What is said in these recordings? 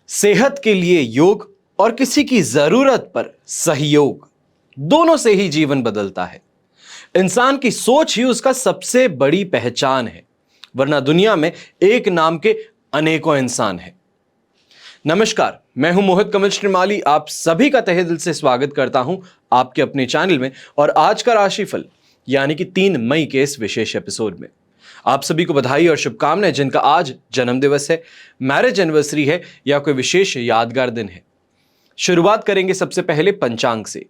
सेहत के लिए योग और किसी की जरूरत पर सहयोग, दोनों से ही जीवन बदलता है। इंसान की सोच ही उसका सबसे बड़ी पहचान है, वरना दुनिया में एक नाम के अनेकों इंसान हैं। नमस्कार, मैं हूं मोहित कमल श्रीमाली। आप सभी का तहे दिल से स्वागत करता हूं आपके अपने चैनल में और आज का राशिफल यानी कि 3 मई के इस विशेष एपिसोड में आप सभी को बधाई और शुभकामनाएं जिनका आज जन्म दिवस है, मैरिज एनिवर्सरी है या कोई विशेष यादगार दिन है। शुरुआत करेंगे सबसे पहले पंचांग से।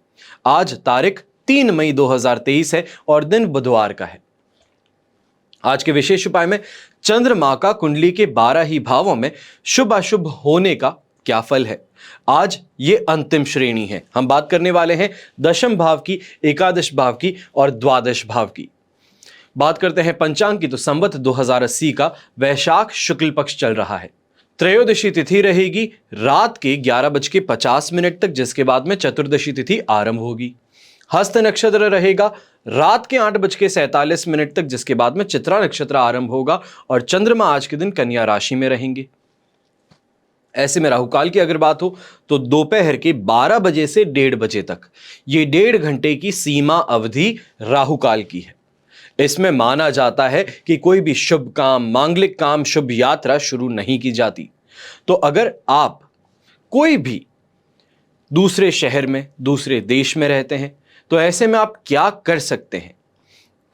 आज तारीख 3 मई 2023 है और दिन बुधवार का है। आज के विशेष उपाय में चंद्रमा का कुंडली के 12 ही भावों में शुभ अशुभ होने का क्या फल है। आज ये अंतिम श्रेणी है। हम बात करने वाले हैं दशम भाव की, एकादश भाव की और द्वादश भाव की। बात करते हैं पंचांग की, तो संवत 2080 का वैशाख शुक्ल पक्ष चल रहा है। त्रयोदशी तिथि रहेगी रात के 11:50 तक, जिसके बाद में चतुर्दशी तिथि आरंभ होगी। हस्त नक्षत्र रहेगा रात के 8:47 तक, जिसके बाद में चित्रा नक्षत्र आरंभ होगा और चंद्रमा आज के दिन कन्या राशि में रहेंगे। ऐसे में राहुकाल की अगर बात हो तो दोपहर के 12 बजे से 1:30 बजे तक, ये 1.5 घंटे की सीमा अवधि राहुकाल की है। इसमें माना जाता है कि कोई भी शुभ काम, मांगलिक काम, शुभ यात्रा शुरू नहीं की जाती। तो अगर आप कोई भी दूसरे शहर में, दूसरे देश में रहते हैं, तो ऐसे में आप क्या कर सकते हैं,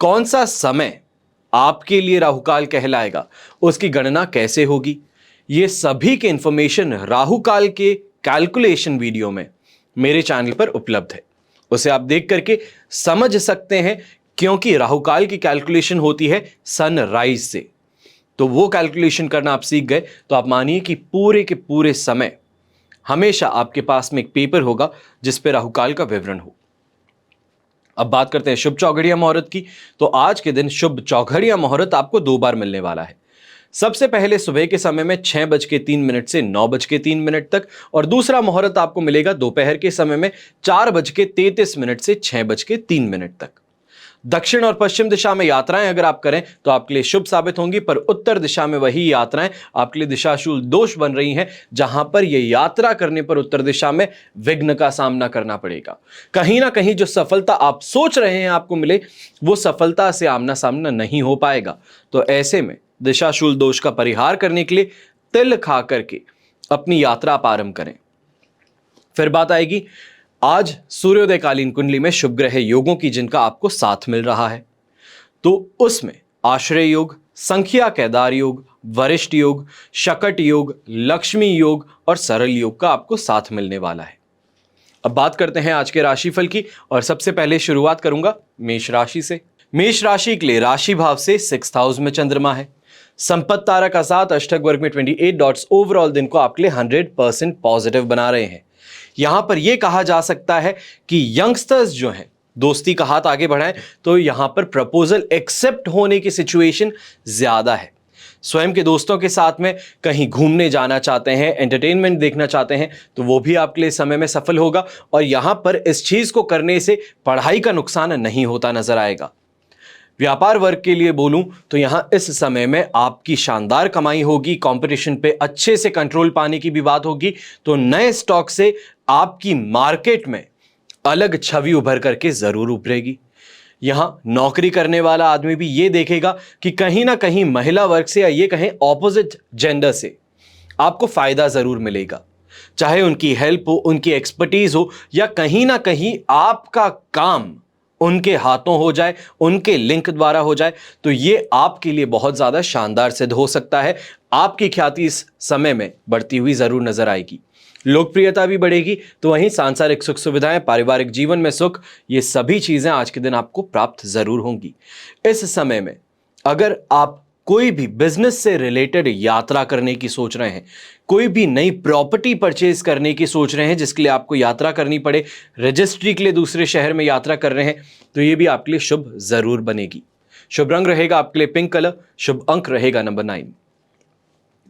कौन सा समय आपके लिए राहुकाल कहलाएगा, उसकी गणना कैसे होगी, ये सभी के इंफॉर्मेशन राहुकाल के कैलकुलेशन वीडियो में मेरे चैनल पर उपलब्ध है। उसे आप देख करके समझ सकते हैं, क्योंकि राहुकाल की कैलकुलेशन होती है सनराइज से। तो वो कैलकुलेशन करना आप सीख गए तो आप मानिए कि पूरे के पूरे समय हमेशा आपके पास में एक पेपर होगा जिस पे राहुकाल का विवरण हो। अब बात करते हैं शुभ चौघड़िया मुहूर्त की। तो आज के दिन शुभ चौघड़िया मुहूर्त आपको 2 बार मिलने वाला है। सबसे पहले सुबह के समय में 6:03 से 9:03 तक, और दूसरा मुहूर्त आपको मिलेगा दोपहर के समय में 4:33 से 6:03 तक। दक्षिण और पश्चिम दिशा में यात्राएं अगर आप करें तो आपके लिए शुभ साबित होंगी, पर उत्तर दिशा में वही यात्राएं आपके लिए दिशाशूल दोष बन रही हैं, जहां पर यह यात्रा करने पर उत्तर दिशा में विघ्न का सामना करना पड़ेगा। कहीं ना कहीं जो सफलता आप सोच रहे हैं आपको मिले, वो सफलता से आमना सामना नहीं हो पाएगा। तो ऐसे में दिशाशूल दोष का परिहार करने के लिए तिल खा करके अपनी यात्रा आरंभ करें। फिर बात आएगी आज सूर्योदयकालीन कुंडली में शुभ ग्रह योगों की, जिनका आपको साथ मिल रहा है। तो उसमें आश्रय योग, संख्या केदार योग, वरिष्ठ योग, शकट योग, लक्ष्मी योग और सरल योग का आपको साथ मिलने वाला है। अब बात करते हैं आज के राशिफल की, और सबसे पहले शुरुआत करूंगा मेष राशि से। मेष राशि के लिए राशि भाव से 6th हाउस में चंद्रमा है। संपत्ति तारा का साथ अष्टक वर्ग में 28 डॉट्स ओवरऑल दिन को आपके लिए 100% पॉजिटिव बना रहे हैं। यहां पर यह कहा जा सकता है कि यंगस्टर्स जो हैं, दोस्ती का हाथ आगे बढ़ाएं तो यहां पर प्रपोजल एक्सेप्ट होने की सिचुएशन ज्यादा है। स्वयं के दोस्तों के साथ में कहीं घूमने जाना चाहते हैं, एंटरटेनमेंट देखना चाहते हैं, तो वो भी आपके लिए समय में सफल होगा। और यहां पर इस चीज को करने से पढ़ाई का नुकसान नहीं होता नजर आएगा। व्यापार वर्ग के लिए बोलूं तो यहां इस समय में आपकी शानदार कमाई होगी, कंपटीशन पे अच्छे से कंट्रोल पाने की भी बात होगी। तो नए स्टॉक से आपकी मार्केट में अलग छवि उभर करके जरूर उभरेगी। यहां नौकरी करने वाला आदमी भी ये देखेगा कि कहीं ना कहीं महिला वर्ग से या ये कहें ऑपोजिट जेंडर से आपको फायदा जरूर मिलेगा, चाहे उनकी हेल्प हो, उनकी एक्सपर्टीज हो, या कहीं ना कहीं आपका काम उनके हाथों हो जाए, उनके लिंक द्वारा हो जाए, तो ये आपके लिए बहुत ज्यादा शानदार सिद्ध हो सकता है। आपकी ख्याति इस समय में बढ़ती हुई जरूर नजर आएगी, लोकप्रियता भी बढ़ेगी। तो वहीं सांसारिक सुख सुविधाएं, पारिवारिक जीवन में सुख, ये सभी चीजें आज के दिन आपको प्राप्त जरूर होंगी। इस समय में अगर आप कोई भी बिजनेस से रिलेटेड यात्रा करने की सोच रहे हैं, कोई भी नई प्रॉपर्टी परचेज करने की सोच रहे हैं जिसके लिए आपको यात्रा करनी पड़े, रजिस्ट्री के लिए दूसरे शहर में यात्रा कर रहे हैं, तो ये भी आपके लिए शुभ जरूर बनेगी। शुभ रंग रहेगा आपके लिए पिंक कलर, शुभ अंक रहेगा नंबर 9।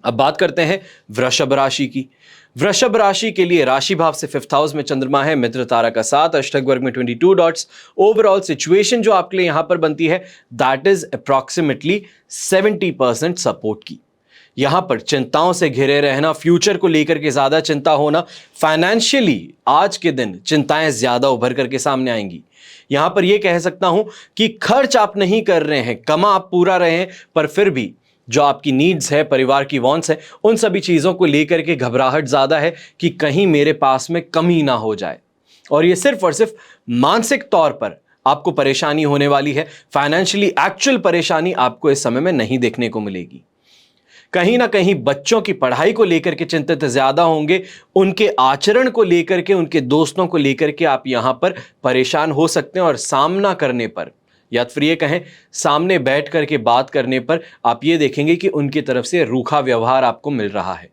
अब बात करते हैं वृषभ राशि की। वृषभ राशि के लिए राशि भाव से 5th हाउस में चंद्रमा है, मित्र तारा का साथ अष्टक वर्ग में 22 डॉट्स। ओवरऑल सिचुएशन जो आपके लिए यहां पर बनती है दैट इज अप्रॉक्सीमेटली 70% सपोर्ट की। यहां पर चिंताओं से घिरे रहना, फ्यूचर को लेकर के ज्यादा चिंता होना, फाइनेंशियली आज के दिन चिंताएं ज्यादा उभर करके सामने आएंगी। यहां पर यह कह सकता हूं कि खर्च आप नहीं कर रहे हैं, कमा आप पूरा रहे हैं, पर फिर भी जो आपकी नीड्स है, परिवार की वांट्स है, उन सभी चीजों को लेकर के घबराहट ज्यादा है कि कहीं मेरे पास में कमी ना हो जाए। और ये सिर्फ और सिर्फ मानसिक तौर पर आपको परेशानी होने वाली है। फाइनेंशियली एक्चुअल परेशानी आपको इस समय में नहीं देखने को मिलेगी। कहीं ना कहीं बच्चों की पढ़ाई को लेकर के चिंतित ज्यादा होंगे, उनके आचरण को लेकर के, उनके दोस्तों को लेकर के आप यहां पर परेशान हो सकते हैं। और सामना करने पर, या फिर ये कहें सामने बैठ करके बात करने पर, आप ये देखेंगे कि उनकी तरफ से रूखा व्यवहार आपको मिल रहा है।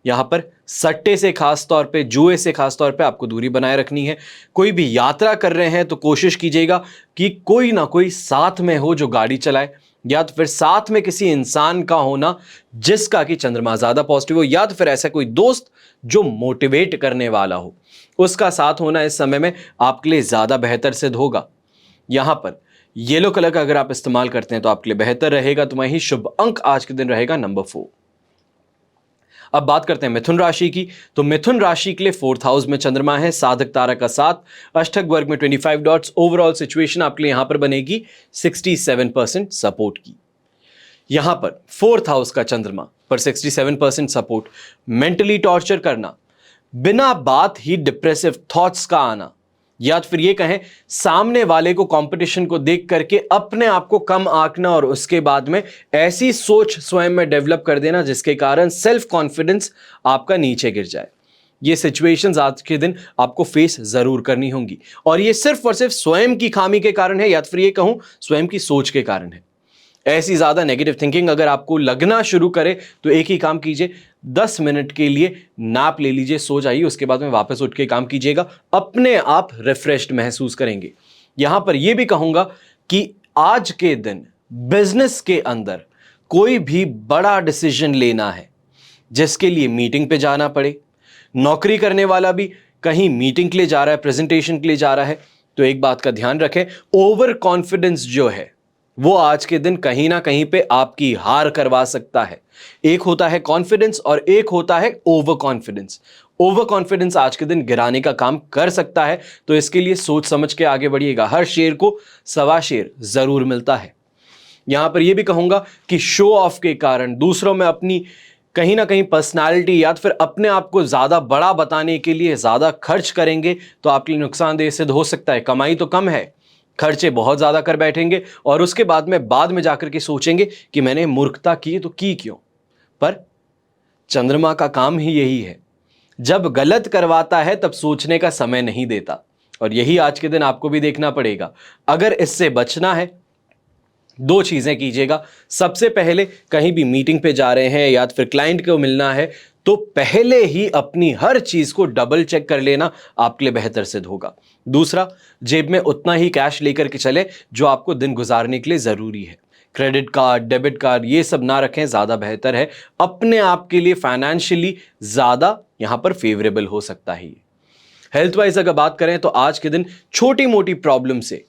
यहां पर सट्टे से खास तौर पे, जुए से खास तौर पे आपको दूरी बनाए रखनी है। कोई भी यात्रा कर रहे हैं तो कोशिश कीजिएगा कि कोई ना कोई साथ में हो जो गाड़ी चलाए, या तो फिर साथ में किसी इंसान का होना जिसका कि चंद्रमा ज्यादा पॉजिटिव हो, या तो फिर ऐसा कोई दोस्त जो मोटिवेट करने वाला हो, उसका साथ होना इस समय में आपके लिए ज्यादा बेहतर सिद्ध होगा। यहां पर येलो कलर का अगर आप इस्तेमाल करते हैं तो आपके लिए बेहतर रहेगा। तो वहीं शुभ अंक आज के दिन रहेगा नंबर 4। अब बात करते हैं मिथुन राशि की। तो मिथुन राशि के लिए 4th हाउस में चंद्रमा है, साधक तारा का 7, अष्टक वर्ग में 25 डॉट्स। ओवरऑल सिचुएशन आपके लिए यहां पर बनेगी 67% सपोर्ट की। यहां पर 4th हाउस का चंद्रमा पर 67% सपोर्ट, मेंटली टॉर्चर करना, बिना बात ही डिप्रेसिव थॉट्स का आना, या फिर ये कहें सामने वाले को कंपटीशन को देख करके अपने आप को कम आंकना और उसके बाद में ऐसी सोच स्वयं में डेवलप कर देना जिसके कारण सेल्फ कॉन्फिडेंस आपका नीचे गिर जाए। ये सिचुएशंस आज के दिन आपको फेस जरूर करनी होंगी, और ये सिर्फ और सिर्फ स्वयं की खामी के कारण है, या फिर ये कहूं स्वयं की सोच के कारण है। ऐसी ज्यादा नेगेटिव थिंकिंग अगर आपको लगना शुरू करे तो एक ही काम कीजिए, 10 मिनट के लिए नैप ले लीजिए, सो जाइए, उसके बाद में वापस उठ के काम कीजिएगा, अपने आप रिफ्रेश्ड महसूस करेंगे। यहां पर यह भी कहूंगा कि आज के दिन बिजनेस के अंदर कोई भी बड़ा डिसीजन लेना है जिसके लिए मीटिंग पे जाना पड़े, नौकरी करने वाला भी कहीं मीटिंग के लिए जा रहा है, प्रेजेंटेशन के लिए जा रहा है, तो एक बात का ध्यान रखें, ओवर कॉन्फिडेंस जो है वो आज के दिन कहीं ना कहीं पे आपकी हार करवा सकता है। एक होता है कॉन्फिडेंस और एक होता है ओवर कॉन्फिडेंस। ओवर कॉन्फिडेंस आज के दिन गिराने का काम कर सकता है, तो इसके लिए सोच समझ के आगे बढ़िएगा। हर शेर को सवा शेर जरूर मिलता है। यहां पर यह भी कहूंगा कि शो ऑफ के कारण दूसरों में अपनी कहीं ना कहीं पर्सनालिटी या फिर अपने आप को ज्यादा बड़ा बताने के लिए ज्यादा खर्च करेंगे तो आपके लिए नुकसानदेह सिद्ध हो सकता है। कमाई तो कम है, खर्चे बहुत ज्यादा कर बैठेंगे और उसके बाद में जाकर के सोचेंगे कि मैंने मूर्खता की तो की क्यों। पर चंद्रमा का काम ही यही है, जब गलत करवाता है तब सोचने का समय नहीं देता, और यही आज के दिन आपको भी देखना पड़ेगा। अगर इससे बचना है, 2 चीजें कीजिएगा। सबसे पहले कहीं भी मीटिंग पे जा रहे हैं या फिर क्लाइंट को मिलना है तो पहले ही अपनी हर चीज को डबल चेक कर लेना आपके लिए बेहतर सिद्ध होगा। दूसरा, जेब में उतना ही कैश लेकर के चले जो आपको दिन गुजारने के लिए जरूरी है। क्रेडिट कार्ड, डेबिट कार्ड ये सब ना रखें, ज्यादा बेहतर है। अपने आप के लिए फाइनेंशियली ज्यादा यहां पर फेवरेबल हो सकता है। हेल्थ वाइज अगर बात करें तो आज के दिन छोटी मोटी प्रॉब्लम से,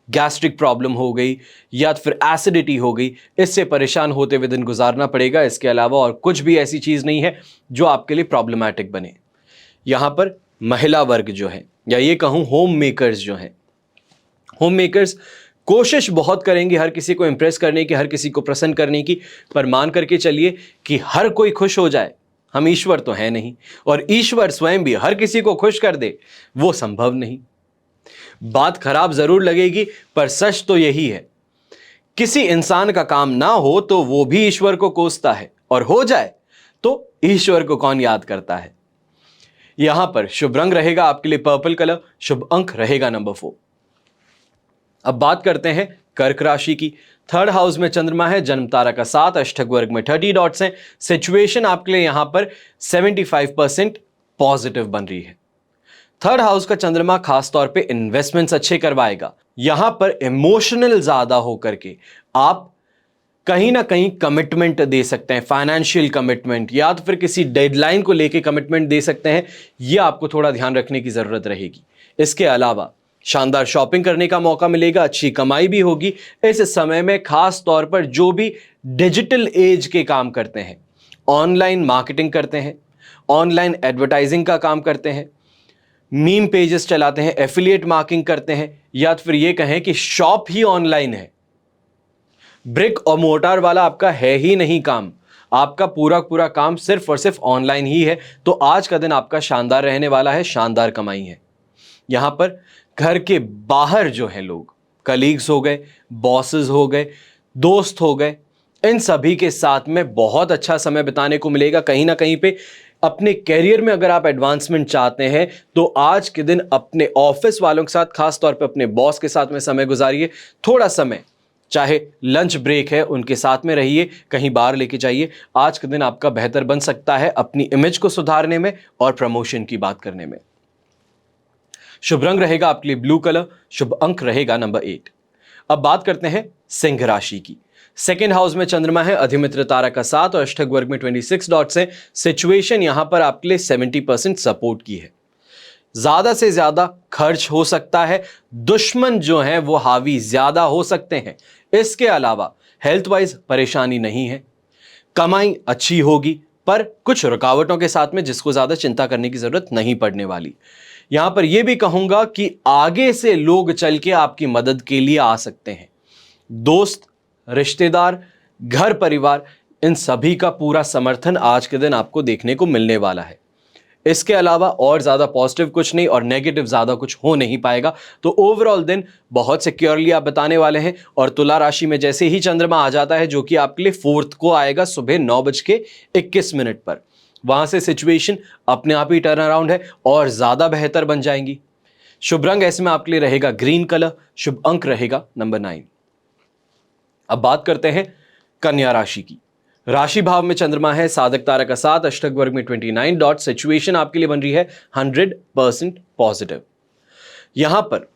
गैस्ट्रिक प्रॉब्लम हो गई या फिर एसिडिटी हो गई, इससे परेशान होते हुए दिन गुजारना पड़ेगा। इसके अलावा और कुछ भी ऐसी चीज नहीं है जो आपके लिए प्रॉब्लमैटिक बने। यहां पर महिला वर्ग जो है, या ये कहूं होम मेकर्स जो हैं, होम मेकर्स कोशिश बहुत करेंगे हर किसी को इंप्रेस करने की, हर किसी को प्रसन्न करने की, पर मान करके चलिए कि हर कोई खुश हो जाए, हम ईश्वर तो है नहीं, और ईश्वर स्वयं भी हर किसी को खुश कर दे, वो संभव नहीं। बात खराब जरूर लगेगी पर सच तो यही है, किसी इंसान का काम ना हो तो वो भी ईश्वर को कोसता है, और हो जाए तो ईश्वर को कौन याद करता है। यहां पर शुभ रंग रहेगा आपके लिए पर्पल कलर, शुभ अंक रहेगा नंबर 4। अब बात करते हैं कर्क राशि की। 3rd हाउस में चंद्रमा है, जन्म तारा का 7, अष्टक वर्ग में 30 डॉट्स हैं। सिचुएशन आपके लिए यहां पर 75% पॉजिटिव बन रही है। 3rd हाउस का चंद्रमा खास तौर पे इन्वेस्टमेंट्स अच्छे करवाएगा। यहां पर इमोशनल ज्यादा होकर के आप कहीं ना कहीं कमिटमेंट दे सकते हैं, फाइनेंशियल कमिटमेंट या तो फिर किसी डेडलाइन को लेके कमिटमेंट दे सकते हैं। यह आपको थोड़ा ध्यान रखने की जरूरत रहेगी। इसके अलावा शानदार शॉपिंग करने का मौका मिलेगा, अच्छी कमाई भी होगी। इस समय में खास तौर पर जो भी डिजिटल एज के काम करते हैं ऑनलाइन मार्केटिंग करते हैं, ऑनलाइन एडवर्टाइजिंग का काम करते हैं, मीम पेजेस चलाते हैं, एफिलिएट मार्केटिंग करते हैं, या फिर ये कहें कि शॉप ही ऑनलाइन है, ब्रिक और मोर्टार वाला आपका है ही नहीं काम, आपका पूरा पूरा काम सिर्फ और सिर्फ ऑनलाइन ही है, तो आज का दिन आपका शानदार रहने वाला है, शानदार कमाई है। यहां पर घर के बाहर जो है लोग, कलीग्स हो गए, बॉसेस हो गए, दोस्त हो गए, इन सभी के साथ में बहुत अच्छा समय बिताने को मिलेगा। कहीं ना कहीं पे अपने कैरियर में अगर आप एडवांसमेंट चाहते हैं तो आज के दिन अपने ऑफिस वालों के साथ, खास तौर पे अपने बॉस के साथ में समय गुजारिए। थोड़ा समय, चाहे लंच ब्रेक है उनके साथ में रहिए, कहीं बाहर लेके जाइए। आज के दिन आपका बेहतर बन सकता है अपनी इमेज को सुधारने में और प्रमोशन की बात करने में। शुभ रंग रहेगा आपके लिए ब्लू कलर, शुभ अंक रहेगा नंबर 8। अब बात करते हैं सिंह राशि की। सेकेंड हाउस में चंद्रमा है, अधिमित्र तारा का 7 और अष्टक वर्ग में 26 डॉट्स है। सिचुएशन यहां पर आपके लिए 70% सपोर्ट की है। ज्यादा से ज्यादा खर्च हो सकता है, दुश्मन जो है वो हावी ज्यादा हो सकते हैं। इसके अलावा हेल्थ वाइज परेशानी नहीं है, कमाई अच्छी होगी, पर कुछ रुकावटों के साथ में जिसको ज्यादा चिंता करने की जरूरत नहीं पड़ने वाली। यहां पर यह भी कहूंगा कि आगे से लोग चल के आपकी मदद के लिए आ सकते हैं। दोस्त, रिश्तेदार, घर परिवार, इन सभी का पूरा समर्थन आज के दिन आपको देखने को मिलने वाला है। इसके अलावा और ज्यादा पॉजिटिव कुछ नहीं और नेगेटिव ज्यादा कुछ हो नहीं पाएगा। तो ओवरऑल दिन बहुत सिक्योरली आप बताने वाले हैं। और तुला राशि में जैसे ही चंद्रमा आ जाता है, जो कि आपके लिए 4th को आएगा सुबह 9:21 पर, वहां से सिचुएशन अपने आप ही टर्न अराउंड है और ज्यादा बेहतर बन जाएंगी। शुभ रंग ऐसे में आपके लिए रहेगा ग्रीन कलर, शुभ अंक रहेगा नंबर 9। अब बात करते हैं कन्या राशि की। राशि भाव में चंद्रमा है, साधक तारा का 7, अष्टक वर्ग में 29 डॉट। सिचुएशन आपके लिए बन रही है 100% पॉजिटिव। यहां पर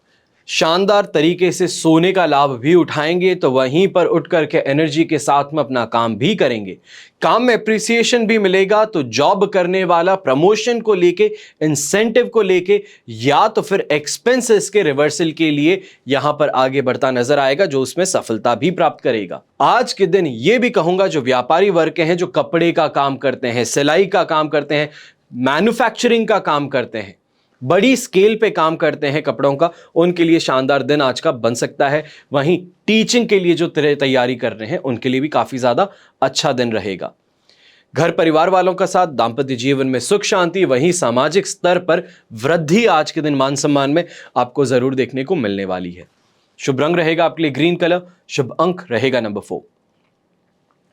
शानदार तरीके से सोने का लाभ भी उठाएंगे, तो वहीं पर उठ करके एनर्जी के साथ में अपना काम भी करेंगे। काम में अप्रिसिएशन भी मिलेगा, तो जॉब करने वाला प्रमोशन को लेके, इंसेंटिव को लेके, या तो फिर एक्सपेंसेस के रिवर्सल के लिए यहां पर आगे बढ़ता नजर आएगा, जो उसमें सफलता भी प्राप्त करेगा। आज के दिन यह भी कहूंगा, जो व्यापारी वर्ग के हैं, जो कपड़े का काम करते हैं, सिलाई का काम करते हैं, मैन्युफैक्चरिंग का काम करते हैं, बड़ी स्केल पे काम करते हैं कपड़ों का, उनके लिए शानदार दिन आज का बन सकता है। वहीं टीचिंग के लिए जो तैयारी कर रहे हैं उनके लिए भी काफी ज्यादा अच्छा दिन रहेगा। घर परिवार वालों का साथ, दांपत्य जीवन में सुख शांति, वहीं सामाजिक स्तर पर वृद्धि आज के दिन मान सम्मान में आपको जरूर देखने को मिलने वाली है। शुभ रंग रहेगा आपके लिए ग्रीन कलर, शुभ अंक रहेगा नंबर 4।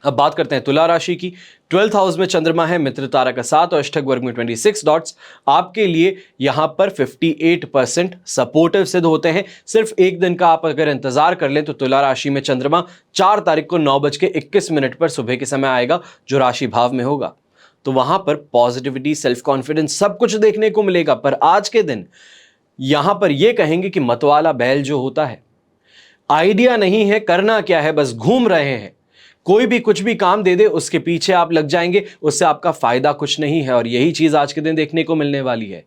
अब बात करते हैं तुला राशि की। 12th हाउस में चंद्रमा है, मित्र तारा का 7 और अष्टक वर्ग में 26 डॉट्स। आपके लिए यहां पर 58% सपोर्टिव सिद्ध होते हैं। सिर्फ एक दिन का आप अगर इंतजार कर लें तो तुला राशि में चंद्रमा 4 तारीख को 9:21 पर सुबह के समय आएगा, जो राशि भाव में होगा। तो वहां पर पॉजिटिविटी, सेल्फ कॉन्फिडेंस सब कुछ देखने को मिलेगा। पर आज के दिन यहां पर यह कहेंगे कि मतवाला बैल जो होता है, आइडिया नहीं है करना क्या है, बस घूम रहे हैं, कोई भी कुछ भी काम दे दे उसके पीछे आप लग जाएंगे, उससे आपका फायदा कुछ नहीं है। और यही चीज आज के दिन देखने को मिलने वाली है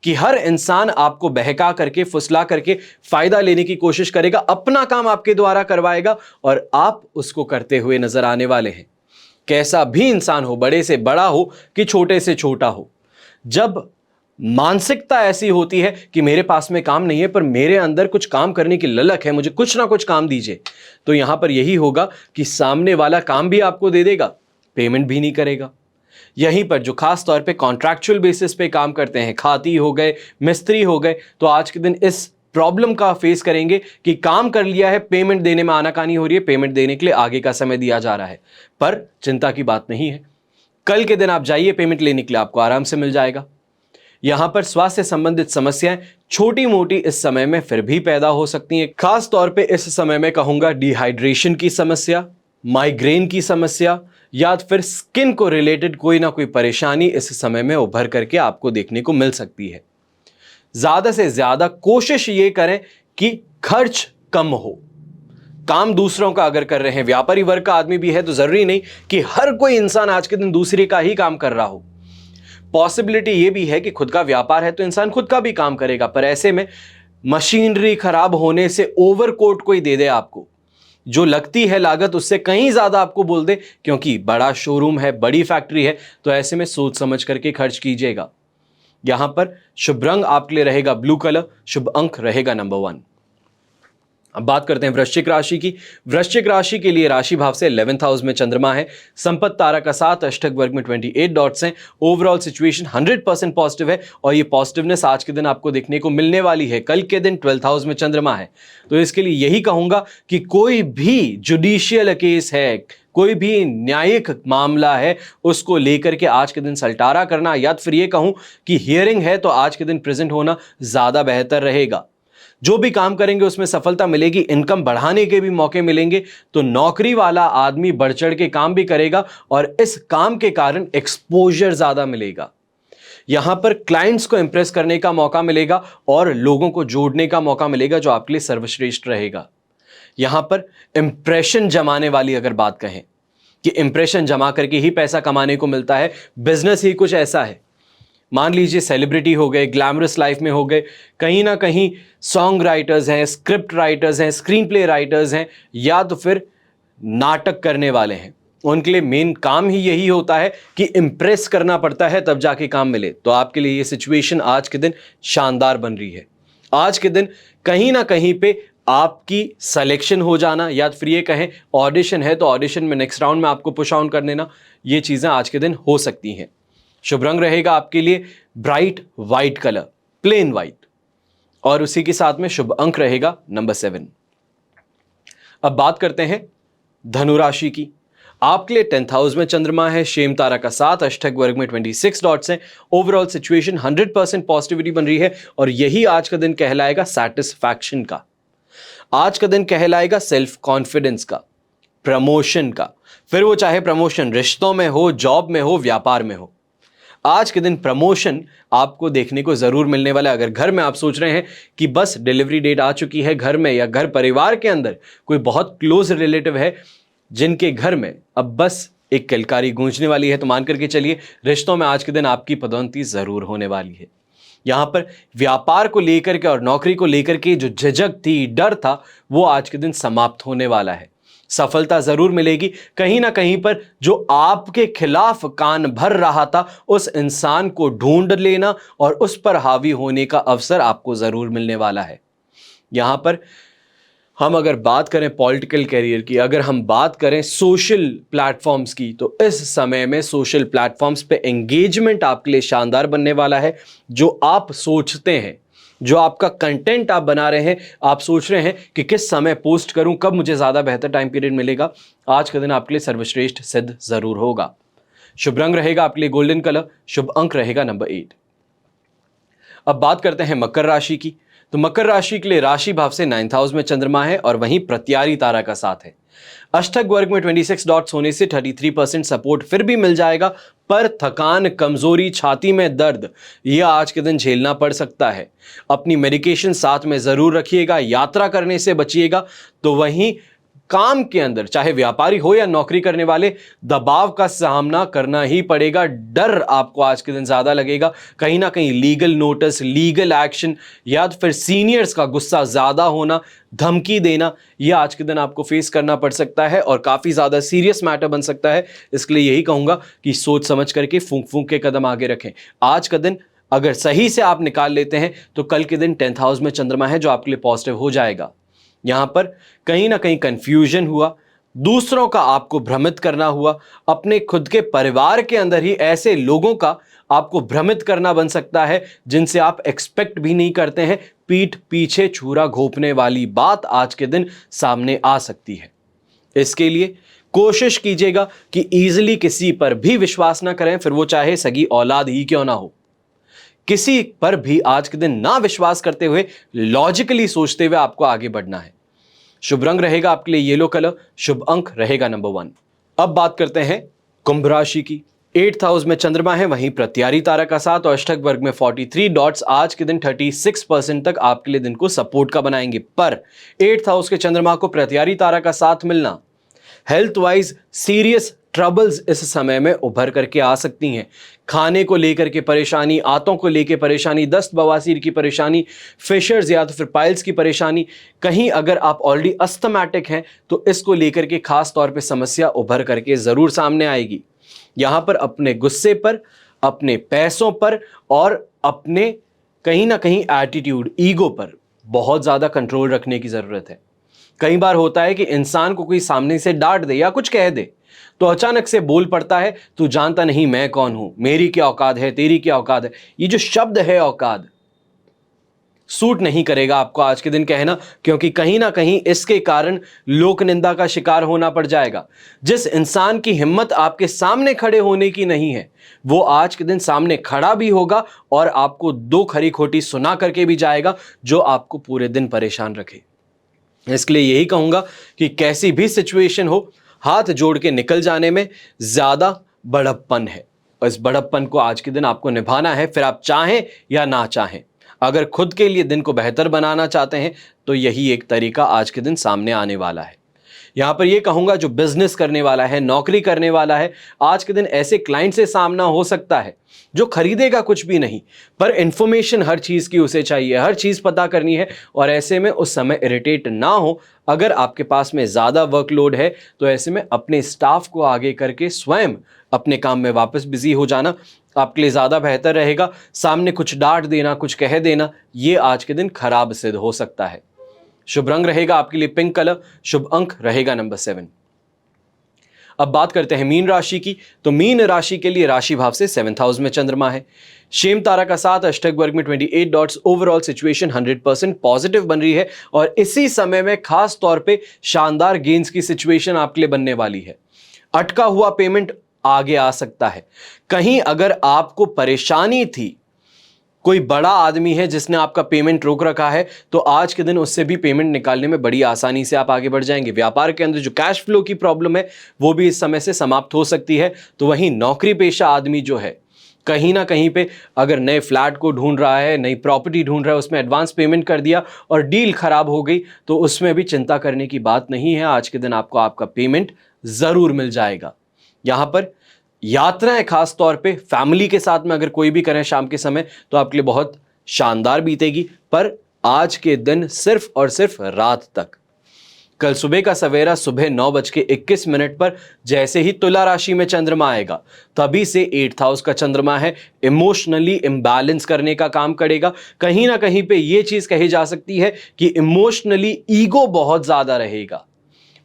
कि हर इंसान आपको बहका करके, फुसला करके फायदा लेने की कोशिश करेगा, अपना काम आपके द्वारा करवाएगा और आप उसको करते हुए नजर आने वाले हैं। कैसा भी इंसान हो, बड़े से बड़ा हो कि छोटे से छोटा हो, जब मानसिकता ऐसी होती है कि मेरे पास में काम नहीं है पर मेरे अंदर कुछ काम करने की ललक है, मुझे कुछ ना कुछ काम दीजिए, तो यहां पर यही होगा कि सामने वाला काम भी आपको दे देगा, पेमेंट भी नहीं करेगा। यहीं पर जो खास तौर पे कॉन्ट्रैक्चुअल बेसिस पे काम करते हैं, खाती हो गए, मिस्त्री हो गए, तो आज के दिन इस प्रॉब्लम का फेस करेंगे कि काम कर लिया है, पेमेंट देने में आनाकानी हो रही है, पेमेंट देने के लिए आगे का समय दिया जा रहा है। पर चिंता की बात नहीं है, कल के दिन आप जाइए पेमेंट लेने के लिए, आपको आराम से मिल जाएगा। यहां पर स्वास्थ्य संबंधित समस्याएं छोटी मोटी इस समय में फिर भी पैदा हो सकती हैं। खास तौर पे इस समय में कहूंगा डिहाइड्रेशन की समस्या, माइग्रेन की समस्या, या फिर स्किन को रिलेटेड कोई ना कोई परेशानी इस समय में उभर करके आपको देखने को मिल सकती है। ज्यादा से ज्यादा कोशिश ये करें कि खर्च कम हो। काम दूसरों का अगर कर रहे हैं, व्यापारी वर्ग का आदमी भी है, तो जरूरी नहीं कि हर कोई इंसान आज के दिन दूसरे का ही काम कर रहा हो। पॉसिबिलिटी ये भी है कि खुद का व्यापार है तो इंसान खुद का भी काम करेगा, पर ऐसे में मशीनरी खराब होने से ओवरकोट कोई दे दे आपको, जो लगती है लागत उससे कहीं ज्यादा आपको बोल दे, क्योंकि बड़ा शोरूम है, बड़ी फैक्ट्री है, तो ऐसे में सोच समझ करके खर्च कीजिएगा। यहां पर शुभ रंग आपके लिए रहेगा ब्लू कलर, शुभ अंक रहेगा नंबर 1। अब बात करते हैं वृश्चिक राशि की। वृश्चिक राशि के लिए राशि भाव से 11th हाउस में चंद्रमा है, संपत्ति तारा का 7, अष्टक वर्ग में 28 डॉट्स हैं। ओवरऑल सिचुएशन 100% पॉजिटिव है और ये पॉजिटिवनेस आज के दिन आपको देखने को मिलने वाली है। कल के दिन 12th हाउस में चंद्रमा है, तो इसके लिए यही कहूंगा कि कोई भी जुडिशियल केस है, कोई भी न्यायिक मामला है, उसको लेकर के आज के दिन सलटारा करना, या फिर ये कहूं कि हियरिंग है तो आज के दिन प्रेजेंट होना ज्यादा बेहतर रहेगा। जो भी काम करेंगे उसमें सफलता मिलेगी, इनकम बढ़ाने के भी मौके मिलेंगे। तो नौकरी वाला आदमी बढ़ चढ़ के काम भी करेगा और इस काम के कारण एक्सपोजर ज्यादा मिलेगा। यहां पर क्लाइंट्स को इंप्रेस करने का मौका मिलेगा और लोगों को जोड़ने का मौका मिलेगा, जो आपके लिए सर्वश्रेष्ठ रहेगा। यहां पर इंप्रेशन जमाने वाली अगर बात कहें कि इंप्रेशन जमा करके ही पैसा कमाने को मिलता है, बिजनेस ही कुछ ऐसा है। मान लीजिए सेलिब्रिटी हो गए, ग्लैमरस लाइफ में हो गए, कहीं ना कहीं सॉन्ग राइटर्स हैं, स्क्रिप्ट राइटर्स हैं, स्क्रीन प्ले राइटर्स हैं, या तो फिर नाटक करने वाले हैं। उनके लिए मेन काम ही यही होता है कि इंप्रेस करना पड़ता है, तब जाके काम मिले। तो आपके लिए ये सिचुएशन आज के दिन शानदार बन रही है। आज के दिन कहीं ना कहीं पे आपकी सिलेक्शन हो जाना, या फिर ये कहें ऑडिशन है तो ऑडिशन में नेक्स्ट राउंड में आपको पुश ऑन कर देना, ये चीजें आज के दिन हो सकती हैं। शुभ रंग रहेगा आपके लिए bright white colour, plain white, और उसी के साथ में शुभ अंक रहेगा नंबर 7। अब बात करते हैं धनु राशि की। आपके लिए 10th हाउस में चंद्रमा है, शेम तारा का 7, अष्टक वर्ग में 26 डॉट्स हैं। ओवरऑल सिचुएशन 100% पॉजिटिविटी बन रही है और यही आज का दिन कहलाएगा सेटिस्फैक्शन का। आज का दिन कहलाएगा सेल्फ कॉन्फिडेंस का, प्रमोशन का। फिर वो चाहे प्रमोशन रिश्तों में हो, जॉब में हो, व्यापार में हो, आज के दिन प्रमोशन आपको देखने को जरूर मिलने वाला है। अगर घर में आप सोच रहे हैं कि बस डिलीवरी डेट आ चुकी है घर में, या घर परिवार के अंदर कोई बहुत क्लोज रिलेटिव है जिनके घर में अब बस एक किलकारी गूंजने वाली है, तो मान करके चलिए रिश्तों में आज के दिन आपकी पदोन्नति जरूर होने वाली है। यहां पर व्यापार को लेकर के और नौकरी को लेकर के जो झिझक थी, डर था, वो आज के दिन समाप्त होने वाला है। सफलता जरूर मिलेगी। कहीं ना कहीं पर जो आपके खिलाफ कान भर रहा था, उस इंसान को ढूंढ लेना और उस पर हावी होने का अवसर आपको जरूर मिलने वाला है। यहां पर हम अगर बात करें पॉलिटिकल कैरियर की, अगर हम बात करें सोशल प्लेटफॉर्म्स की, तो इस समय में सोशल प्लेटफॉर्म्स पे एंगेजमेंट आपके लिए शानदार बनने वाला है। जो आप सोचते हैं, जो आपका कंटेंट आप बना रहे हैं, आप सोच रहे हैं कि किस समय पोस्ट करूं, कब मुझे ज्यादा बेहतर टाइम पीरियड मिलेगा, आज का दिन आपके लिए सर्वश्रेष्ठ सिद्ध जरूर होगा। शुभ रंग रहेगा आपके लिए गोल्डन कलर, शुभ अंक रहेगा नंबर 8। अब बात करते हैं मकर राशि की। तो मकर राशि के लिए राशि भाव से 9th हाउस में चंद्रमा है और वहीं प्रत्यारी तारा का साथ है। अष्टक वर्ग में 26 डॉट्स होने से 33% सपोर्ट फिर भी मिल जाएगा, पर थकान, कमजोरी, छाती में दर्द, यह आज के दिन झेलना पड़ सकता है। अपनी मेडिकेशन साथ में जरूर रखिएगा, यात्रा करने से बचिएगा। तो वहीं काम के अंदर, चाहे व्यापारी हो या नौकरी करने वाले, दबाव का सामना करना ही पड़ेगा। डर आपको आज के दिन ज्यादा लगेगा। कहीं ना कहीं लीगल नोटिस, लीगल एक्शन, या फिर सीनियर्स का गुस्सा ज्यादा होना, धमकी देना, यह आज के दिन आपको फेस करना पड़ सकता है और काफी ज्यादा सीरियस मैटर बन सकता है। इसके लिए यही कहूंगा कि सोच समझ करके फूंक फूंक के कदम आगे रखें। आज का दिन अगर सही से आप निकाल लेते हैं तो कल के दिन 10th हाउस में चंद्रमा है, जो आपके लिए पॉजिटिव हो जाएगा। यहां पर कहीं ना कहीं कंफ्यूजन हुआ, दूसरों का आपको भ्रमित करना हुआ, अपने खुद के परिवार के अंदर ही ऐसे लोगों का आपको भ्रमित करना बन सकता है जिनसे आप एक्सपेक्ट भी नहीं करते हैं। पीठ पीछे छुरा घोंपने वाली बात आज के दिन सामने आ सकती है। इसके लिए कोशिश कीजिएगा कि इजीली किसी पर भी विश्वास ना करें, फिर वो चाहे सगी औलाद ही क्यों ना हो। किसी पर भी आज के दिन ना विश्वास करते हुए लॉजिकली सोचते हुए आपको आगे बढ़ना है। शुभ रंग रहेगा आपके लिए येलो कलर, शुभ अंक रहेगा नंबर 1। अब बात करते हैं कुंभ राशि की। 8th हाउस में चंद्रमा है, वहीं प्रत्यारी तारा का साथ और अष्टक वर्ग में 43 डॉट्स आज के दिन 36% तक आपके लिए दिन को सपोर्ट का बनाएंगे। पर 8th हाउस के चंद्रमा को प्रत्यारी तारा का साथ मिलना हेल्थ वाइज सीरियस ट्रबल्स इस समय में उभर करके आ सकती हैं। खाने को लेकर के परेशानी, आंतों को लेकर परेशानी, दस्त बवासीर की परेशानी, फिशर्स या तो फिर पाइल्स की परेशानी। कहीं अगर आप ऑलरेडी अस्थमैटिक हैं तो इसको लेकर के खास तौर पे समस्या उभर करके ज़रूर सामने आएगी। यहाँ पर अपने गुस्से पर, अपने पैसों पर और अपने कहीं ना कहीं एटीट्यूड, ईगो पर बहुत ज़्यादा कंट्रोल रखने की ज़रूरत है। कई बार होता है कि इंसान को कोई सामने से डांट दे या कुछ कह दे तो अचानक से बोल पड़ता है, तू जानता नहीं मैं कौन हूं, मेरी क्या औकात है, तेरी क्या औकात है। ये जो शब्द है औकात, सूट नहीं करेगा आपको आज के दिन कहना, क्योंकि कहीं ना कहीं इसके कारण लोक निंदा का शिकार होना पड़ जाएगा। जिस इंसान की हिम्मत आपके सामने खड़े होने की नहीं है वो आज के दिन सामने खड़ा भी होगा और आपको दो खरी खोटी सुना करके भी जाएगा जो आपको पूरे दिन परेशान रखे। इसलिए यही कहूंगा कि कैसी भी सिचुएशन हो, हाथ जोड़ के निकल जाने में ज्यादा बड़प्पन है और इस बड़प्पन को आज के दिन आपको निभाना है, फिर आप चाहें या ना चाहें। अगर खुद के लिए दिन को बेहतर बनाना चाहते हैं तो यही एक तरीका आज के दिन सामने आने वाला है। यहां पर यह कहूंगा जो बिजनेस करने वाला है, नौकरी करने वाला है, आज के दिन ऐसे क्लाइंट से सामना हो सकता है जो खरीदेगा कुछ भी नहीं, पर इंफॉर्मेशन हर चीज की उसे चाहिए, हर चीज पता करनी है और ऐसे में उस समय इरिटेट ना हो। अगर आपके पास में ज्यादा वर्कलोड है तो ऐसे में अपने स्टाफ को आगे करके स्वयं अपने काम में वापस बिजी हो जाना आपके लिए ज्यादा बेहतर रहेगा। सामने कुछ डांट देना, कुछ कह देना, ये आज के दिन खराब सिद्ध हो सकता है। शुभ रंग रहेगा आपके लिए पिंक कलर, शुभ अंक रहेगा नंबर 7। अब बात करते हैं मीन राशि की। तो मीन राशि के लिए राशि भाव से 7th हाउस में चंद्रमा है, शेम तारा का साथ, अष्टक वर्ग में 28 डॉट्स। ओवरऑल सिचुएशन 100% पॉजिटिव बन रही है और इसी समय में खास तौर पे शानदार गेन्स की सिचुएशन आपके लिए बनने वाली है। अटका हुआ पेमेंट आगे आ सकता है। कहीं अगर आपको परेशानी थी, कोई बड़ा आदमी है जिसने आपका पेमेंट रोक रखा है, तो आज के दिन उससे भी पेमेंट निकालने में बड़ी आसानी से आप आगे बढ़ जाएंगे। व्यापार के अंदर जो कैश फ्लो की प्रॉब्लम है वो भी इस समय से समाप्त हो सकती है। तो वहीं नौकरी पेशा आदमी जो है, कहीं ना कहीं पे अगर नए फ्लैट को ढूंढ रहा है, नई प्रॉपर्टी ढूंढ रहा है, उसमें एडवांस पेमेंट कर दिया और डील खराब हो गई तो उसमें भी चिंता करने की बात नहीं है। आज के दिन आपको आपका पेमेंट जरूर मिल जाएगा। यहां पर यात्राएं खास तौर पे फैमिली के साथ में अगर कोई भी करें शाम के समय तो आपके लिए बहुत शानदार बीतेगी, पर आज के दिन सिर्फ और सिर्फ रात तक। कल सुबह का सवेरा सुबह 9:21 पर जैसे ही तुला राशि में चंद्रमा आएगा तभी से 8th हाउस का चंद्रमा है, इमोशनली इम्बैलेंस करने का काम करेगा। कहीं ना कहीं पे ये चीज कही जा सकती है कि इमोशनली ईगो बहुत ज्यादा रहेगा,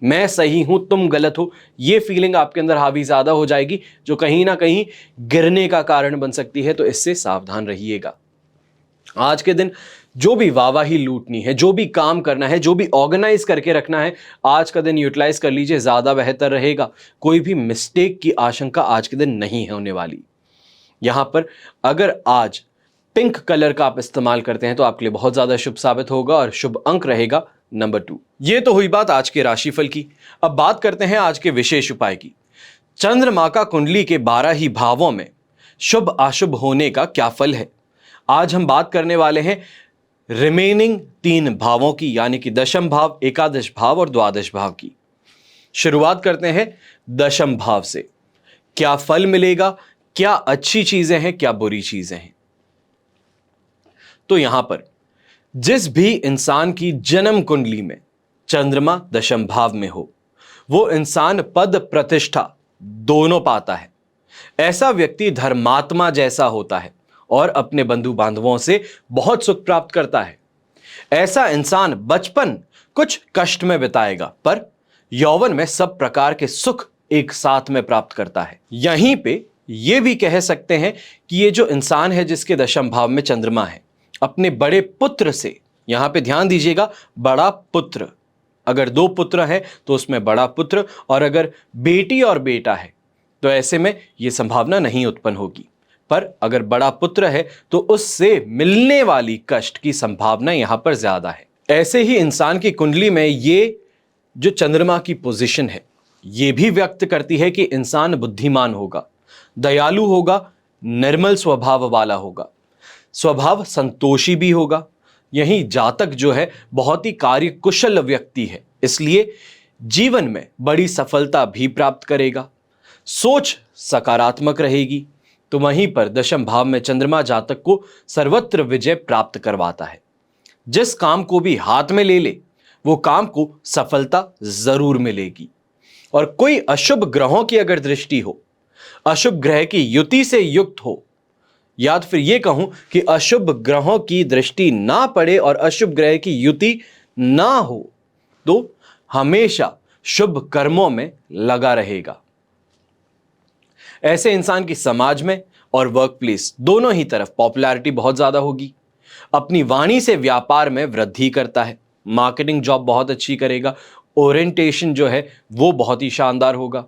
मैं सही हूं तुम गलत हो, ये फीलिंग आपके अंदर हावी ज्यादा हो जाएगी जो कहीं ना कहीं गिरने का कारण बन सकती है। तो इससे सावधान रहिएगा। आज के दिन जो भी वाहवाही लूटनी है, जो भी काम करना है, जो भी ऑर्गेनाइज करके रखना है, आज का दिन यूटिलाइज कर लीजिए, ज्यादा बेहतर रहेगा। कोई भी मिस्टेक की आशंका आज के दिन नहीं होने वाली। यहां पर अगर आज पिंक कलर का आप इस्तेमाल करते हैं तो आपके लिए बहुत ज्यादा शुभ साबित होगा और शुभ अंक रहेगा नंबर 2। ये तो हुई बात आज के राशिफल की। अब बात करते हैं आज के विशेष उपाय की। चंद्रमा का कुंडली के 12 ही भावों में शुभ अशुभ होने का क्या फल है, आज हम बात करने वाले हैं रिमेनिंग 3 भावों की, यानी कि दशम भाव, एकादश भाव और द्वादश भाव की। शुरुआत करते हैं दशम भाव से। क्या फल मिलेगा, क्या अच्छी चीजें हैं, क्या बुरी चीजें हैं। तो यहां पर जिस भी इंसान की जन्म कुंडली में चंद्रमा दशम भाव में हो वो इंसान पद प्रतिष्ठा दोनों पाता है। ऐसा व्यक्ति धर्मात्मा जैसा होता है और अपने बंधु बांधवों से बहुत सुख प्राप्त करता है। ऐसा इंसान बचपन कुछ कष्ट में बिताएगा पर यौवन में सब प्रकार के सुख एक साथ में प्राप्त करता है। यहीं पे ये भी कह सकते हैं कि ये जो इंसान है जिसके दशम भाव में चंद्रमा है, अपने बड़े पुत्र से, यहां पे ध्यान दीजिएगा, बड़ा पुत्र, अगर 2 पुत्र हैं तो उसमें बड़ा पुत्र, और अगर बेटी और बेटा है तो ऐसे में यह संभावना नहीं उत्पन्न होगी। पर अगर बड़ा पुत्र है तो उससे मिलने वाली कष्ट की संभावना यहां पर ज्यादा है। ऐसे ही इंसान की कुंडली में ये जो चंद्रमा की पोजीशन है ये भी व्यक्त करती है कि इंसान बुद्धिमान होगा, दयालु होगा, निर्मल स्वभाव वाला होगा, स्वभाव संतोषी भी होगा। यही जातक जो है बहुत ही कार्य कुशल व्यक्ति है, इसलिए जीवन में बड़ी सफलता भी प्राप्त करेगा। सोच सकारात्मक रहेगी, तो वहीं पर दशम भाव में चंद्रमा जातक को सर्वत्र विजय प्राप्त करवाता है। जिस काम को भी हाथ में ले ले, वो काम को सफलता जरूर मिलेगी। और कोई अशुभ ग्रहों की अगर दृष्टि हो, अशुभ ग्रह की युति से युक्त हो, या तो फिर यह कहूं कि अशुभ ग्रहों की दृष्टि ना पड़े और अशुभ ग्रह की युति ना हो, तो हमेशा शुभ कर्मों में लगा रहेगा। ऐसे इंसान की समाज में और वर्क प्लेस दोनों ही तरफ पॉपुलैरिटी बहुत ज्यादा होगी। अपनी वाणी से व्यापार में वृद्धि करता है, मार्केटिंग जॉब बहुत अच्छी करेगा, ओरिएंटेशन जो है वो बहुत ही शानदार होगा।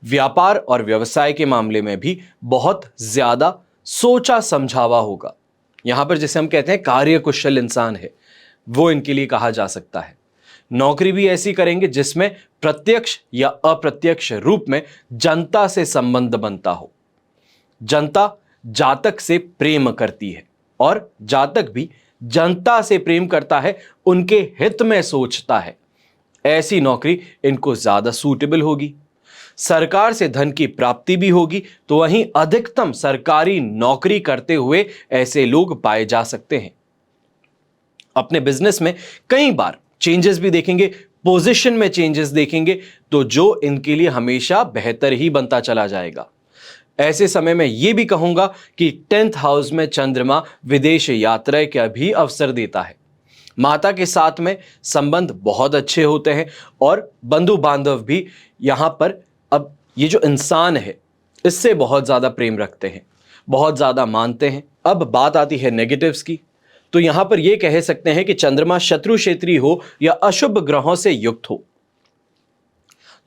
व्यापार और व्यवसाय के मामले में भी बहुत ज्यादा सोचा समझावा होगा। यहां पर जिसे हम कहते हैं कार्यकुशल इंसान है, वो इनके लिए कहा जा सकता है। नौकरी भी ऐसी करेंगे जिसमें प्रत्यक्ष या अप्रत्यक्ष रूप में जनता से संबंध बनता हो। जनता जातक से प्रेम करती है और जातक भी जनता से प्रेम करता है, उनके हित में सोचता है। ऐसी नौकरी इनको ज्यादा सूटेबल होगी। सरकार से धन की प्राप्ति भी होगी, तो वहीं अधिकतम सरकारी नौकरी करते हुए ऐसे लोग पाए जा सकते हैं। अपने बिजनेस में कई बार चेंजेस भी देखेंगे, पोजीशन में चेंजेस देखेंगे, तो जो इनके लिए हमेशा बेहतर ही बनता चला जाएगा। ऐसे समय में यह भी कहूंगा कि 10th हाउस में चंद्रमा विदेश यात्रा का भी अवसर देता है। माता के साथ में संबंध बहुत अच्छे होते हैं और बंधु बांधव भी यहां पर, अब ये जो इंसान है इससे बहुत ज्यादा प्रेम रखते हैं, बहुत ज्यादा मानते हैं। अब बात आती है नेगेटिव्स की, तो यहां पर यह कह सकते हैं कि चंद्रमा शत्रु क्षेत्री हो या अशुभ ग्रहों से युक्त हो,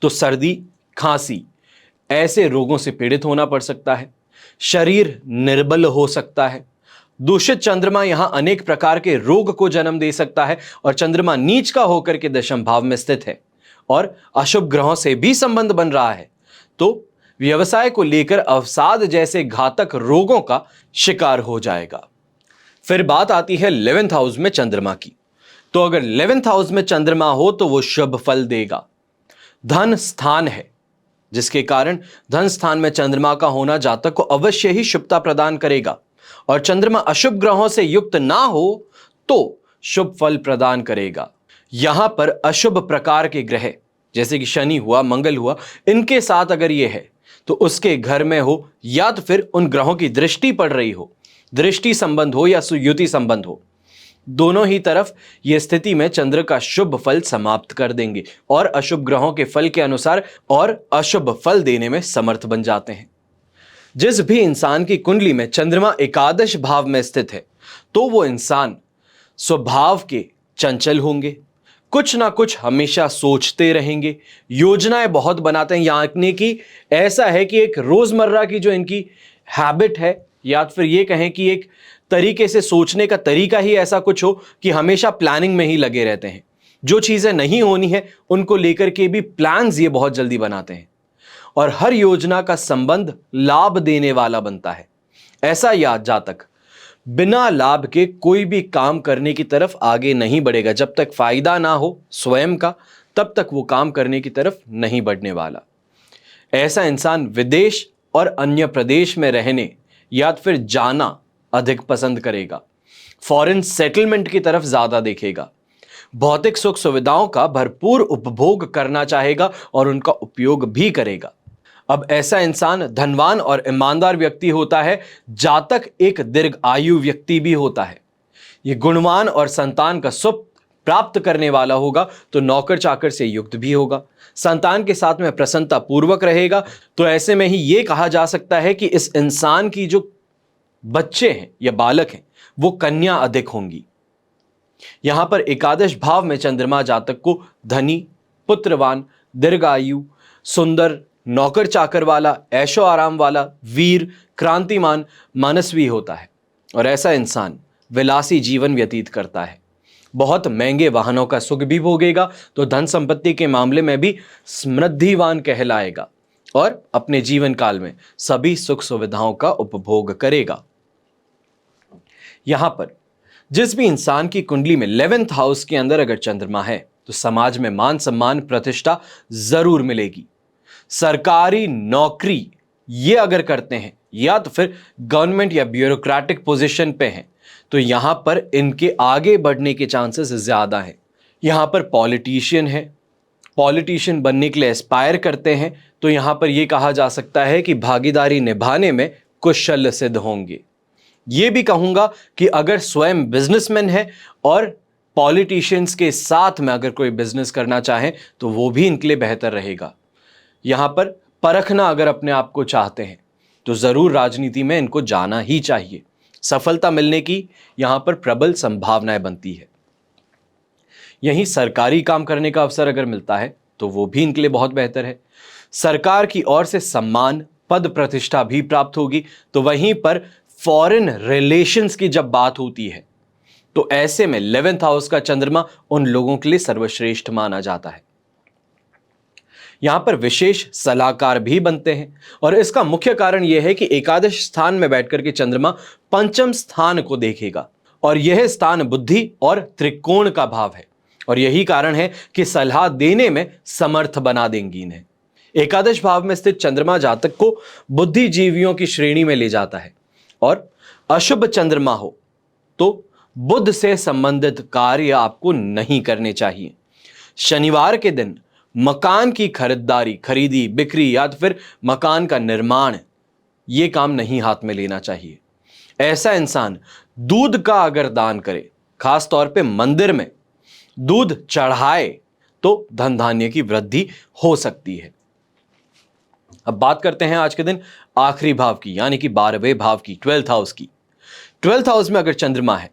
तो सर्दी, खांसी ऐसे रोगों से पीड़ित होना पड़ सकता है। शरीर निर्बल हो सकता है। दूषित चंद्रमा यहां अनेक प्रकार के रोग को जन्म दे सकता है और चंद्रमा नीच का होकर के दशम भाव में स्थित है और अशुभ ग्रहों से भी संबंध बन रहा है, तो व्यवसाय को लेकर अवसाद जैसे घातक रोगों का शिकार हो जाएगा। फिर बात आती है 11th हाउस में चंद्रमा की, तो अगर 11th हाउस में चंद्रमा हो तो वो शुभ फल देगा। धन स्थान है, जिसके कारण धन स्थान में चंद्रमा का होना जातक को अवश्य ही शुभता प्रदान करेगा। और चंद्रमा अशुभ ग्रहों से युक्त ना हो तो शुभ फल प्रदान करेगा। यहां पर अशुभ प्रकार के ग्रह जैसे कि शनि हुआ, मंगल हुआ, इनके साथ अगर यह है तो उसके घर में हो या तो फिर उन ग्रहों की दृष्टि पड़ रही हो, दृष्टि संबंध हो या सुयुति संबंध हो, दोनों ही तरफ यह स्थिति में चंद्र का शुभ फल समाप्त कर देंगे और अशुभ ग्रहों के फल के अनुसार और अशुभ फल देने में समर्थ बन जाते हैं। जिस भी इंसान की कुंडली में चंद्रमा एकादश भाव में स्थित है, तो वो इंसान स्वभाव के चंचल होंगे, कुछ ना कुछ हमेशा सोचते रहेंगे, योजनाएं बहुत बनाते हैं। यानी कि ऐसा है कि एक रोजमर्रा की जो इनकी हैबिट है, या फिर ये कहें कि एक तरीके से सोचने का तरीका ही ऐसा कुछ हो कि हमेशा प्लानिंग में ही लगे रहते हैं। जो चीजें नहीं होनी है उनको लेकर के भी प्लान्स ये बहुत जल्दी बनाते हैं और हर योजना का संबंध लाभ देने वाला बनता है। ऐसा याद जातक बिना लाभ के कोई भी काम करने की तरफ आगे नहीं बढ़ेगा। जब तक फायदा ना हो स्वयं का, तब तक वो काम करने की तरफ नहीं बढ़ने वाला। ऐसा इंसान विदेश और अन्य प्रदेश में रहने या फिर जाना अधिक पसंद करेगा। फॉरेन सेटलमेंट की तरफ ज्यादा देखेगा। भौतिक सुख सुविधाओं का भरपूर उपभोग करना चाहेगा और उनका उपयोग भी करेगा। अब ऐसा इंसान धनवान और ईमानदार व्यक्ति होता है। जातक एक दीर्घ आयु व्यक्ति भी होता है। ये गुणवान और संतान का सुख प्राप्त करने वाला होगा, तो नौकर चाकर से युक्त भी होगा। संतान के साथ में प्रसन्नता पूर्वक रहेगा। तो ऐसे में ही ये कहा जा सकता है कि इस इंसान की जो बच्चे हैं या बालक हैं वो कन्या अधिक होंगी। यहां पर एकादश भाव में चंद्रमा जातक को धनी, पुत्रवान, दीर्घायु, सुंदर, नौकर चाकर वाला, ऐशो आराम वाला, वीर, क्रांतिमान, मनस्वी होता है और ऐसा इंसान विलासी जीवन व्यतीत करता है। बहुत महंगे वाहनों का सुख भी भोगेगा, तो धन संपत्ति के मामले में भी समृद्धिवान कहलाएगा और अपने जीवन काल में सभी सुख सुविधाओं का उपभोग करेगा। यहां पर जिस भी इंसान की कुंडली में 11th हाउस के अंदर अगर चंद्रमा है, तो समाज में मान सम्मान, प्रतिष्ठा जरूर मिलेगी। सरकारी नौकरी ये अगर करते हैं या तो फिर गवर्नमेंट या ब्यूरोक्रेटिक पोजीशन पे हैं, तो यहां पर इनके आगे बढ़ने के चांसेस ज्यादा हैं। यहां पर पॉलिटिशियन है, पॉलिटिशियन बनने के लिए एस्पायर करते हैं, तो यहां पर यह कहा जा सकता है कि भागीदारी निभाने में कुशल सिद्ध होंगे। यह भी कहूंगा कि अगर स्वयं बिजनेसमैन है और पॉलिटिशियंस के साथ में अगर कोई बिजनेस करना चाहे तो वो भी इनके लिए बेहतर रहेगा। यहां पर परखना अगर अपने आप को चाहते हैं तो जरूर राजनीति में इनको जाना ही चाहिए। सफलता मिलने की यहां पर प्रबल संभावनाएं बनती है। यहीं सरकारी काम करने का अवसर अगर मिलता है तो वो भी इनके लिए बहुत बेहतर है। सरकार की ओर से सम्मान, पद प्रतिष्ठा भी प्राप्त होगी। तो वहीं पर फॉरेन रिलेशंस की जब बात होती है तो ऐसे में 11th हाउस का चंद्रमा उन लोगों के लिए सर्वश्रेष्ठ माना जाता है। यहां पर विशेष सलाहकार भी बनते हैं और इसका मुख्य कारण यह है कि एकादश स्थान में बैठकर के चंद्रमा पंचम स्थान को देखेगा और यह स्थान बुद्धि और त्रिकोण का भाव है और यही कारण है कि सलाह देने में समर्थ बना देंगी इन्हें। एकादश भाव में स्थित चंद्रमा जातक को बुद्धिजीवियों की श्रेणी में ले जाता है और अशुभ चंद्रमा हो तो बुध से संबंधित कार्य आपको नहीं करने चाहिए। शनिवार के दिन मकान की खरीदी बिक्री या फिर मकान का निर्माण, यह काम नहीं हाथ में लेना चाहिए। ऐसा इंसान दूध का अगर दान करे, खास तौर पे मंदिर में दूध चढ़ाए, तो धन धान्य की वृद्धि हो सकती है। अब बात करते हैं आज के दिन आखिरी भाव की, यानी कि 12वें भाव की, 12th हाउस की। 12th हाउस में अगर चंद्रमा है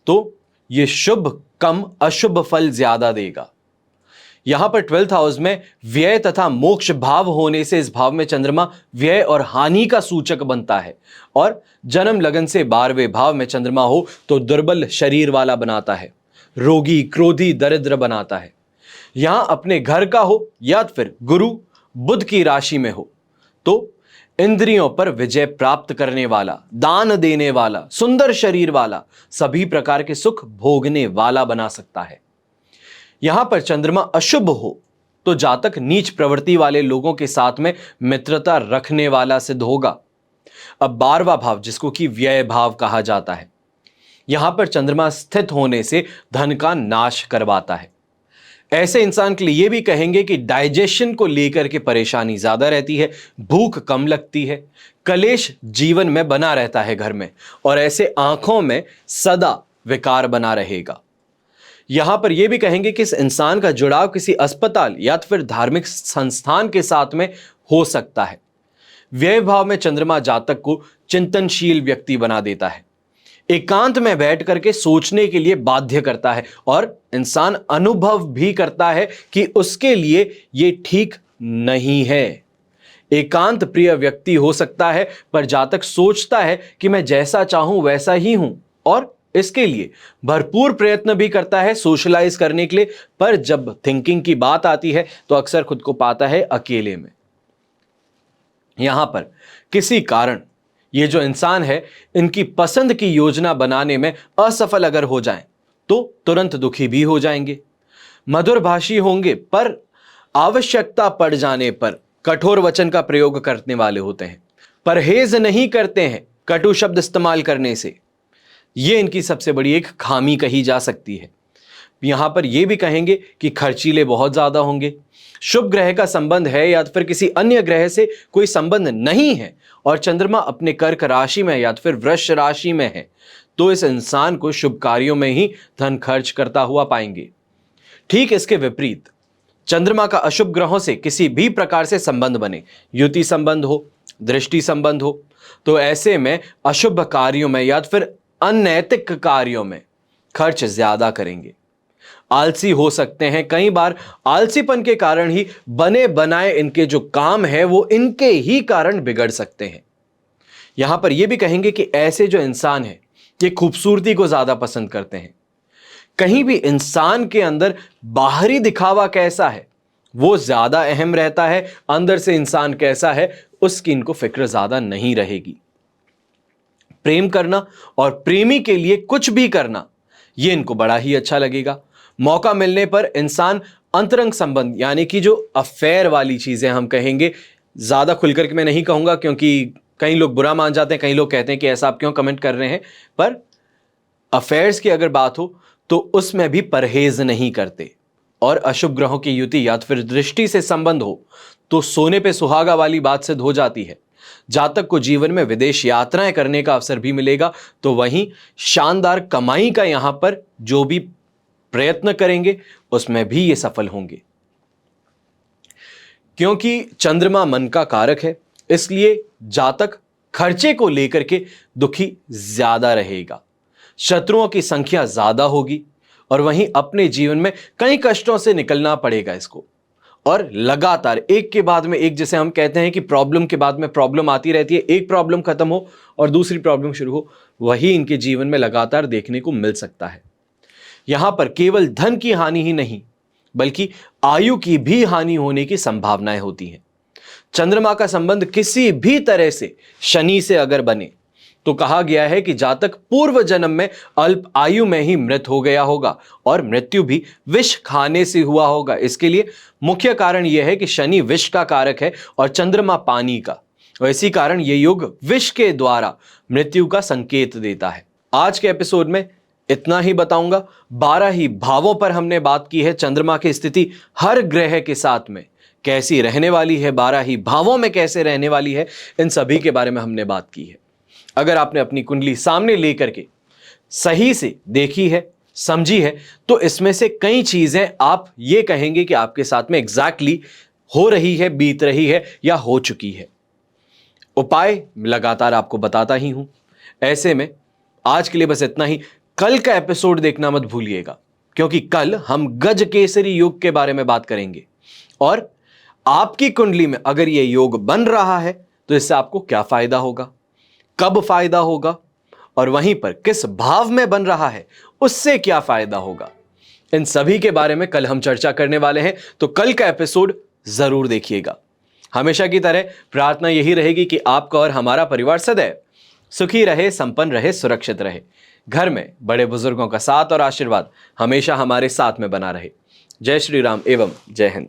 तो यह शुभ कम अशुभ फल ज्यादा देगा। यहां पर 12th हाउस में व्यय तथा मोक्ष भाव होने से इस भाव में चंद्रमा व्यय और हानि का सूचक बनता है और जन्म लगन से 12वें भाव में चंद्रमा हो तो दुर्बल शरीर वाला बनाता है, रोगी, क्रोधी, दरिद्र बनाता है। यहां अपने घर का हो या फिर गुरु बुध की राशि में हो तो इंद्रियों पर विजय प्राप्त करने वाला, दान देने वाला, सुंदर शरीर वाला, सभी प्रकार के सुख भोगने वाला बना सकता है। यहां पर चंद्रमा अशुभ हो तो जातक नीच प्रवृत्ति वाले लोगों के साथ में मित्रता रखने वाला सिद्ध होगा। अब 12वां भाव, जिसको कि व्यय भाव कहा जाता है, यहां पर चंद्रमा स्थित होने से धन का नाश करवाता है। ऐसे इंसान के लिए यह भी कहेंगे कि डाइजेशन को लेकर के परेशानी ज्यादा रहती है, भूख कम लगती है, कलेश जीवन में बना रहता है घर में, और ऐसे आंखों में सदा विकार बना रहेगा। यहां पर यह भी कहेंगे कि इस इंसान का जुड़ाव किसी अस्पताल या फिर धार्मिक संस्थान के साथ में हो सकता है। व्यय भाव में चंद्रमा जातक को चिंतनशील व्यक्ति बना देता है, एकांत में बैठ करके सोचने के लिए बाध्य करता है और इंसान अनुभव भी करता है कि उसके लिए यह ठीक नहीं है। एकांत प्रिय व्यक्ति हो सकता है पर जातक सोचता है कि मैं जैसा चाहूं वैसा ही हूं और इसके लिए भरपूर प्रयत्न भी करता है सोशलाइज करने के लिए, पर जब थिंकिंग की बात आती है तो अक्सर खुद को पाता है अकेले में। यहां पर किसी कारण ये जो इंसान है, इनकी पसंद की योजना बनाने में असफल अगर हो जाएं तो तुरंत दुखी भी हो जाएंगे। मधुर भाषी होंगे पर आवश्यकता पड़ जाने पर कठोर वचन का प्रयोग करने वाले होते हैं। परहेज नहीं करते हैं कटु शब्द इस्तेमाल करने से, यह इनकी सबसे बड़ी एक खामी कही जा सकती है। यहां पर यह भी कहेंगे कि खर्चीले बहुत ज्यादा होंगे। शुभ ग्रह का संबंध है या फिर किसी अन्य ग्रह से कोई संबंध नहीं है और चंद्रमा अपने कर्क राशि में या फिर वृष राशि में है तो इस इंसान को शुभ कार्यों में ही धन खर्च करता हुआ पाएंगे। ठीक इसके विपरीत चंद्रमा का अशुभ ग्रहों से किसी भी प्रकार से संबंध बने, युति संबंध हो, दृष्टि संबंध हो, तो ऐसे में अशुभ कार्यों में या फिर अनैतिक कार्यों में खर्च ज्यादा करेंगे। आलसी हो सकते हैं, कई बार आलसीपन के कारण ही बने बनाए इनके जो काम है वो इनके ही कारण बिगड़ सकते हैं। यहां पर यह भी कहेंगे कि ऐसे जो इंसान है ये खूबसूरती को ज्यादा पसंद करते हैं। कहीं भी इंसान के अंदर बाहरी दिखावा कैसा है वो ज्यादा अहम रहता है, अंदर से इंसान कैसा है उसकी इनको फिक्र ज्यादा नहीं रहेगी। प्रेम करना और प्रेमी के लिए कुछ भी करना ये इनको बड़ा ही अच्छा लगेगा। मौका मिलने पर इंसान अंतरंग संबंध यानी कि जो अफेयर वाली चीजें हम कहेंगे, ज्यादा खुलकर के मैं नहीं कहूंगा क्योंकि कई लोग बुरा मान जाते हैं, कई लोग कहते हैं कि ऐसा आप क्यों कमेंट कर रहे हैं, पर अफेयर्स की अगर बात हो तो उसमें भी परहेज नहीं करते। और अशुभ ग्रहों की युति या तो फिर दृष्टि से संबंध हो तो सोने पे सुहागा वाली बात सिद्ध हो जाती है। जातक को जीवन में विदेश यात्राएं करने का अवसर भी मिलेगा, तो वहीं शानदार कमाई का यहां पर जो भी प्रयत्न करेंगे उसमें भी ये सफल होंगे। क्योंकि चंद्रमा मन का कारक है, इसलिए जातक खर्चे को लेकर के दुखी ज्यादा रहेगा, शत्रुओं की संख्या ज्यादा होगी और वहीं अपने जीवन में कई कष्टों से निकलना पड़ेगा इसको। और लगातार एक के बाद में एक, जैसे हम कहते हैं कि प्रॉब्लम के बाद में प्रॉब्लम आती रहती है, एक प्रॉब्लम खत्म हो और दूसरी प्रॉब्लम शुरू हो, वही इनके जीवन में लगातार देखने को मिल सकता है। यहां पर केवल धन की हानि ही नहीं बल्कि आयु की भी हानि होने की संभावनाएं होती हैं। चंद्रमा का संबंध किसी भी तरह से शनि से अगर बने तो कहा गया है कि जातक पूर्व जन्म में अल्प आयु में ही मृत हो गया होगा और मृत्यु भी विष खाने से हुआ होगा। इसके लिए मुख्य कारण यह है कि शनि विष का कारक है और चंद्रमा पानी का, और इसी कारण यह योग विष के द्वारा मृत्यु का संकेत देता है। आज के एपिसोड में इतना ही बताऊंगा। 12 ही भावों पर हमने बात की है, चंद्रमा की स्थिति हर ग्रह के साथ में कैसी रहने वाली है, 12 ही भावों में कैसे रहने वाली है, इन सभी के बारे में हमने बात की है। अगर आपने अपनी कुंडली सामने लेकर के सही से देखी है, समझी है, तो इसमें से कई चीजें आप ये कहेंगे कि आपके साथ में एग्जैक्टली हो रही है, बीत रही है या हो चुकी है। उपाय लगातार आपको बताता ही हूं। ऐसे में आज के लिए बस इतना ही। कल का एपिसोड देखना मत भूलिएगा, क्योंकि कल हम गज केसरी योग के बारे में बात करेंगे और आपकी कुंडली में अगर यह योग बन रहा है तो इससे आपको क्या फायदा होगा, कब फायदा होगा, और वहीं पर किस भाव में बन रहा है उससे क्या फायदा होगा, इन सभी के बारे में कल हम चर्चा करने वाले हैं। तो कल का एपिसोड जरूर देखिएगा। हमेशा की तरह प्रार्थना यही रहेगी कि आपका और हमारा परिवार सदैव सुखी रहे, संपन्न रहे, सुरक्षित रहे। घर में बड़े बुजुर्गों का साथ और आशीर्वाद हमेशा हमारे साथ में बना रहे। जय श्री राम एवं जय हिंद।